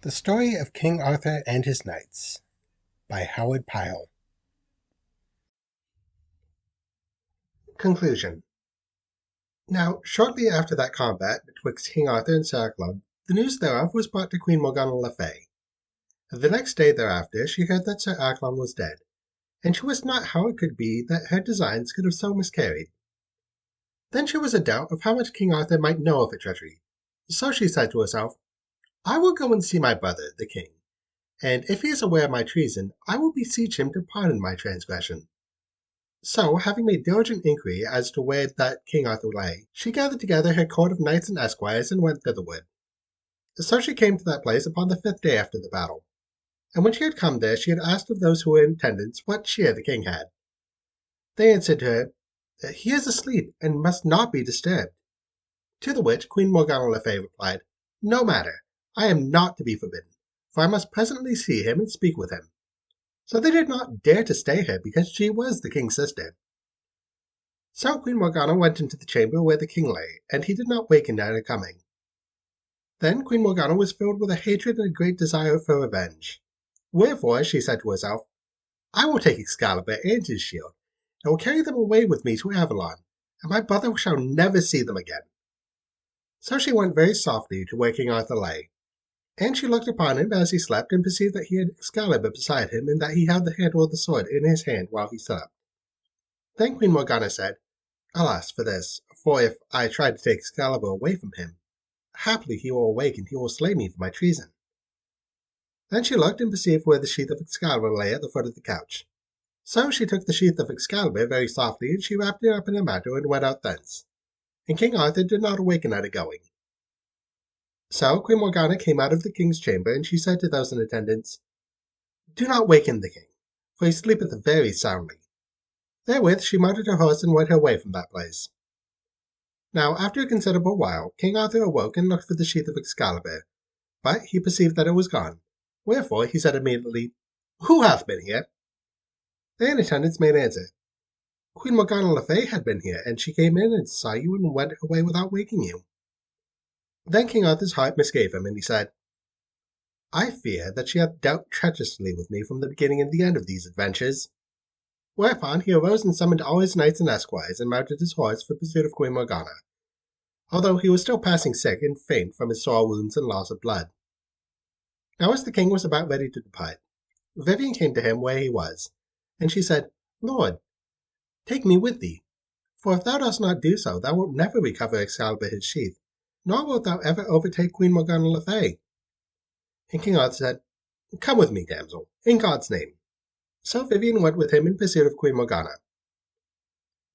The Story of King Arthur and His Knights by Howard Pyle. Conclusion. Now, shortly after that combat betwixt King Arthur and Sir Accolon, the news thereof was brought to Queen Morgana le Fay. The next day thereafter she heard that Sir Accolon was dead, and she wist not how it could be that her designs could have so miscarried. Then she was a doubt of how much King Arthur might know of her treachery. So she said to herself, I will go and see my brother, the king, and if he is aware of my treason, I will beseech him to pardon my transgression. So, having made diligent inquiry as to where that King Arthur lay, she gathered together her court of knights and esquires and went thitherward. So she came to that place upon the 5th day after the battle. And when she had come there, she had asked of those who were in attendance what cheer the king had. They answered her, He is asleep, and must not be disturbed. To the which Queen Morgana le Fay replied, No matter, I am not to be forbidden, for I must presently see him and speak with him. So they did not dare to stay her, because she was the king's sister. So Queen Morgana went into the chamber where the king lay, and he did not waken at her coming. Then Queen Morgana was filled with a hatred and a great desire for revenge. Wherefore she said to herself, I will take Excalibur and his shield, and will carry them away with me to Avalon, and my brother shall never see them again. So she went very softly to where King Arthur lay. And she looked upon him as he slept, and perceived that he had Excalibur beside him, and that he held the handle of the sword in his hand while he slept. Then Queen Morgana said, Alas for this, for if I try to take Excalibur away from him, haply he will awake, and he will slay me for my treason. Then she looked and perceived where the sheath of Excalibur lay at the foot of the couch. So she took the sheath of Excalibur very softly, and she wrapped it up in a mantle, and went out thence. And King Arthur did not awaken at her going. So Queen Morgana came out of the king's chamber, and she said to those in attendance, Do not waken the king, for he sleepeth very soundly. Therewith she mounted her horse and went her way from that place. Now after a considerable while King Arthur awoke and looked for the sheath of Excalibur, but he perceived that it was gone. Wherefore he said immediately, Who hath been here? They in attendance made answer, Queen Morgana le Fay had been here, and she came in and saw you and went away without waking you. Then King Arthur's heart misgave him, and he said, I fear that she hath dealt treacherously with me from the beginning and the end of these adventures. Whereupon he arose and summoned all his knights and esquires, and mounted his horse for pursuit of Queen Morgana, although he was still passing sick and faint from his sore wounds and loss of blood. Now as the king was about ready to depart, Vivien came to him where he was, and she said, Lord, take me with thee, for if thou dost not do so, thou wilt never recover Excalibur his sheath, nor wilt thou ever overtake Queen Morgana le Fay. And King Arthur said, Come with me, damsel, in God's name. So Vivien went with him in pursuit of Queen Morgana.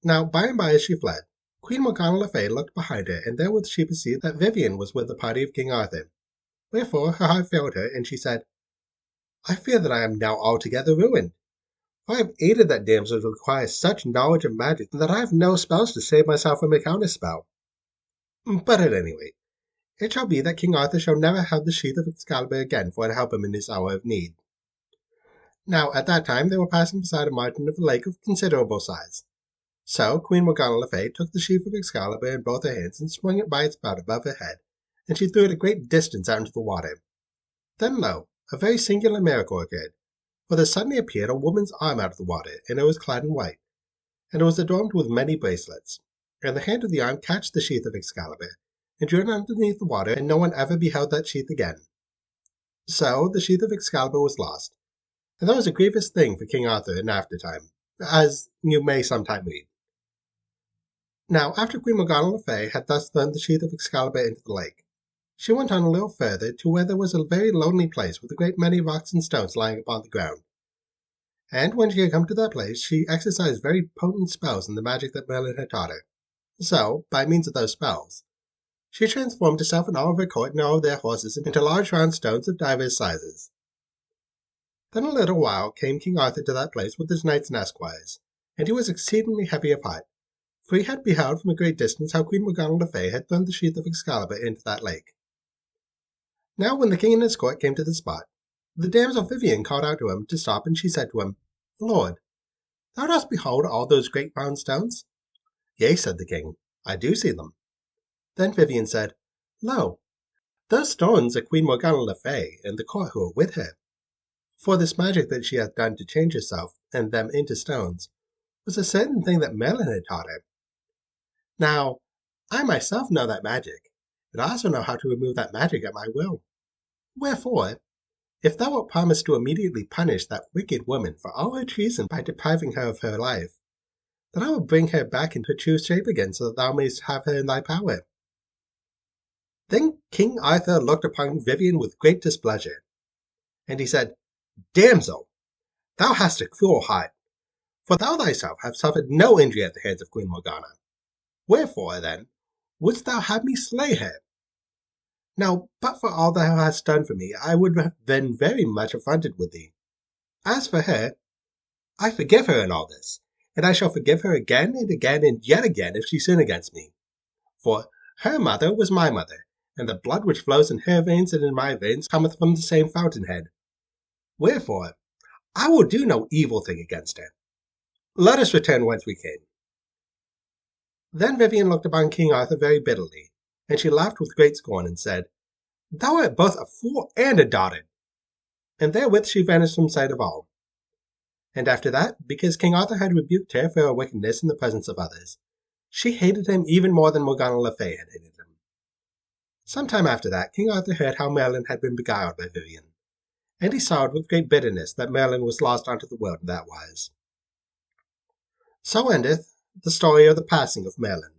Now by and by as she fled, Queen Morgana le Fay looked behind her, and therewith she perceived that Vivien was with the party of King Arthur. Wherefore her heart failed her, and she said, I fear that I am now altogether ruined, for I have aided that damsel to acquire such knowledge of magic that I have no spells to save myself from a counterspell. But at any rate, it shall be that King Arthur shall never have the sheath of Excalibur again for to help him in his hour of need. Now at that time they were passing beside a margin of a lake of considerable size. So Queen Morgana le Fay took the sheath of Excalibur in both her hands and swung it by its spout above her head, and she threw it a great distance out into the water. Then lo, a very singular miracle occurred, for there suddenly appeared a woman's arm out of the water, and it was clad in white, and it was adorned with many bracelets, and the hand of the arm catched the sheath of Excalibur, and drew it underneath the water, and no one ever beheld that sheath again. So the sheath of Excalibur was lost, and that was a grievous thing for King Arthur in aftertime, as you may sometime read. Now after Queen Morgana le Fay had thus thrown the sheath of Excalibur into the lake, she went on a little further to where there was a very lonely place with a great many rocks and stones lying upon the ground. And when she had come to that place, she exercised very potent spells in the magic that Merlin had taught her. So, by means of those spells, she transformed herself and all of her court and all of their horses into large round stones of divers sizes. Then a little while came King Arthur to that place with his knights and esquires, and he was exceedingly heavy of heart, for he had beheld from a great distance how Queen Morgana le Fay had thrown the sheath of Excalibur into that lake. Now when the king and his court came to the spot, the damsel Vivien called out to him to stop, and she said to him, Lord, thou dost behold all those great round stones? Yea, said the king, I do see them. Then Vivien said, Lo, Those stones are Queen Morgana Le Fay and the court who are with her, for this magic that she hath done to change herself and them into stones was a certain thing that Merlin had taught her. Now, I myself know that magic, and I also know how to remove that magic at my will. Wherefore, if thou wilt promise to immediately punish that wicked woman for all her treason by depriving her of her life, then I will bring her back into her true shape again so that thou mayst have her in thy power. Then King Arthur looked upon Vivien with great displeasure, and he said, Damsel, thou hast a cruel heart, for thou thyself hast suffered no injury at the hands of Queen Morgana. Wherefore, then, wouldst thou have me slay her? Now, but for all thou hast done for me, I would have been very much affronted with thee. As for her, I forgive her in all this, and I shall forgive her again and yet again if she sin against me. For her mother was my mother, and the blood which flows in her veins and in my veins cometh from the same fountainhead. Wherefore, I will do no evil thing against her. Let us return whence we came. Then Vivien looked upon King Arthur very bitterly, and she laughed with great scorn, and said, Thou art both a fool and a dotard. And therewith she vanished from sight of all. And after that, because King Arthur had rebuked her for her wickedness in the presence of others, she hated him even more than Morgana Le Fay had hated him. Some time after that, King Arthur heard how Merlin had been beguiled by Vivien, and he sorrowed with great bitterness that Merlin was lost unto the world in that wise. So endeth the story of the passing of Merlin.